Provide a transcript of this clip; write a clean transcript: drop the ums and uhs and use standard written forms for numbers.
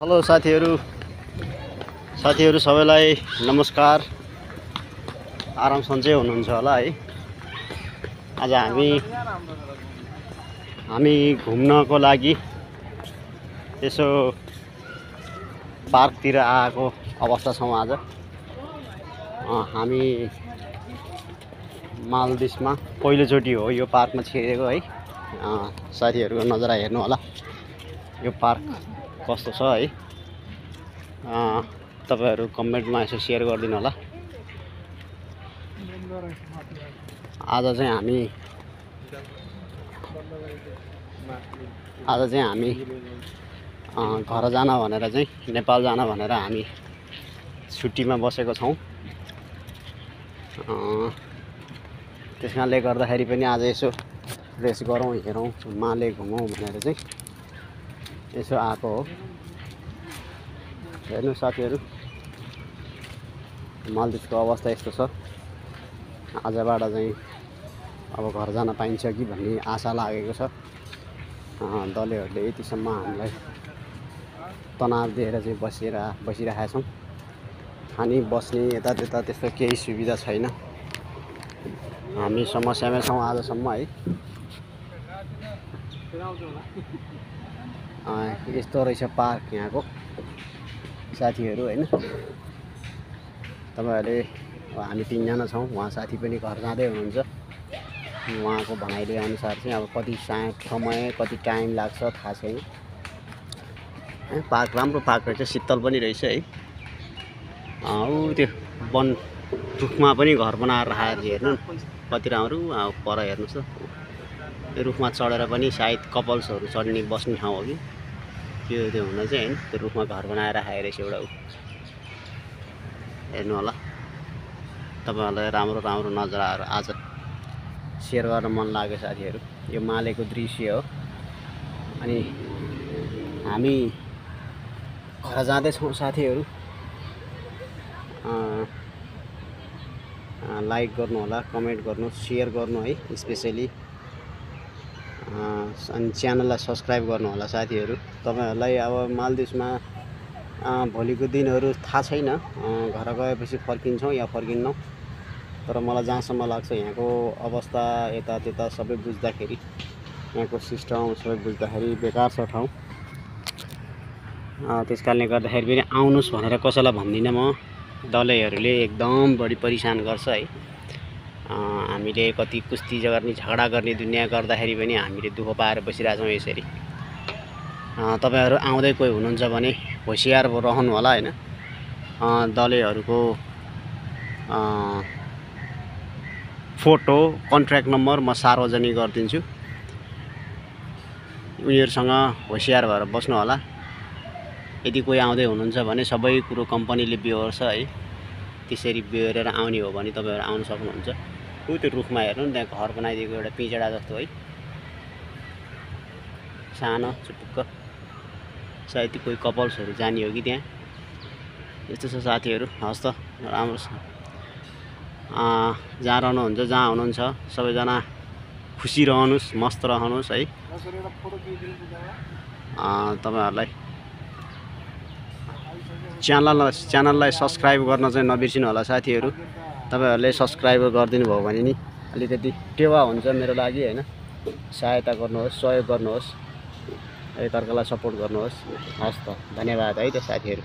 Hello साथीहरू सबैलाई नमस्कार। आराम सन्चै हुनुहुन्छ होला है। आज हामी घुम्नको लागि यसो पार्कतिर आएको अवस्था छौँ। आज हामी मालदिप्समा पहिलोचोटि हो यो पार्कमा छिरेको है। साथीहरूको नजरा हेर्नु होला, यो पार्क कस्तो छ है। तपाईहरु कमेन्टमा यसो शेयर गरिदिनु होला। आज चाहिँ हामी घर जान भनेर चाहिँ नेपाल जान भनेर हामी छुट्टीमा बसेको छौँ। त्यसकारणले गर्दाखेरि पनि आज यसो रेस्ट गरौँ, हेरौँ, माले घुमौँ भनेर चाहिँ यसो आएको हो। हेर्नु साथीहरू, मालदिप्सको अवस्था यस्तो छ। आजबाट चाहिँ अब घर जान पाइन्छ कि भन्ने आशा लागेको छ। दलैहरूले यतिसम्म हामीलाई तनाव दिएर चाहिँ बसिरहेका छौँ। खानी बस्ने यतात्यता त्यस्तो केही सुविधा छैन। हामी समस्यामै छौँ आजसम्म है। यस्तो रहेछ पार्क यहाँको साथीहरू हैन। तपाईहरुले हामी 3 जना छौँ, उहाँ साथी पनि घर जाँदै हुनुहुन्छ। उहाँको भनाइले अनुसार चाहिँ अब कति समय कति टाइम लाग्छ थाहा छैन। पार्क राम्रो पार्क रहेछ, शीतल पनि रहेछ है। त्यो वन रुखमा पनि घर बनाएर राखेको हेर्नु कति राम्रो। पर हेर्नुस् त, यो रुखमा चढेर पनि सायद कपल्सहरू चढ्ने बस्ने ठाउँ हो कि त्यो हुन चाहिँ हैन। त्यो रुखमा घर बनाएर राखेको रहेछ एउटा। हेर्नु होला, तपाईहरुलाई राम्रो नजराहरू आज शेयर गर्न मन लाग्यो साथीहरू। यो मालेको दृश्य हो। अनि हामी घर जाँदैछौँ साथीहरू। लाइक गर्नु होला, कमेन्ट गर्नु, शेयर गर्नु है स्पेशली। अनि च्यानललाई सब्स्क्राइब गर्नु होला साथीहरू। तपाईहरुलाई अब मालदिप्समा भोलिको दिनहरू थाहा छैन। घर गएपछि फर्किन्छौँ या फर्किन्नौँ। तर मलाई जहाँसम्म लाग्छ यहाँको अवस्था यतात्यता सबै बुझ्दाखेरि, यहाँको सिस्टम सबै बुझ्दाखेरि बेकार छ ठाउँ। त्यसकारणले गर्दाखेरि पनि आउनुस् भनेर कसैलाई भन्दिनँ म। दलैहरूले एकदम बढी परेशान गर्छ है। हामीले कति कुस्ती गर्ने झगडा गर्ने दुनिया गर्दाखेरि पनि हामीले दुःख पाएर बसिरहेछौँ यसरी। तपाईहरु आउँदै कोही हुनुहुन्छ भने होशियार रहनु होला हैन। दलैहरूको फोटो, कन्ट्र्याक्ट नम्बर म सार्वजनिक गरिदिन्छु। उनीहरुसँग होशियार भएर बस्नु होला। यदि कोही आउँदै हुनुहुन्छ भने सबै कुरो कम्पनीले बिहोर्छ है। त्यसरी बिहोरेर आउने हो भने तपाईहरु आउन सक्नुहुन्छ। त्यो रुखमा हेर्नु न, त्यहाँ घर बनाइदिएको एउटा पिंजडा जस्तो है, सानो चुटुक्क। सायद कोही कपल्सहरू जाने हो कि त्यहाँ। यस्तो छ साथीहरू। हस् त, राम्रो छ। जहाँ रहनुहुन्छ, जहाँ हुनुहुन्छ सबैजना खुसी रहनुस्, मस्त रहनुस् है। तपाईहरुलाई च्यानललाई सब्स्क्राइब गर्न चाहिँ नबिर्सिनु होला साथीहरू। तपाईहरुले सब्स्क्राइब गरिदिनु भयो भने नि अलिकति टेवा हुन्छ मेरो लागि हैन। सहायता गर्नुहोस्, सहयोग गर्नुहोस्, एकअर्कालाई सपोर्ट गर्नुहोस्। हस् त, धन्यवाद है त साथीहरू।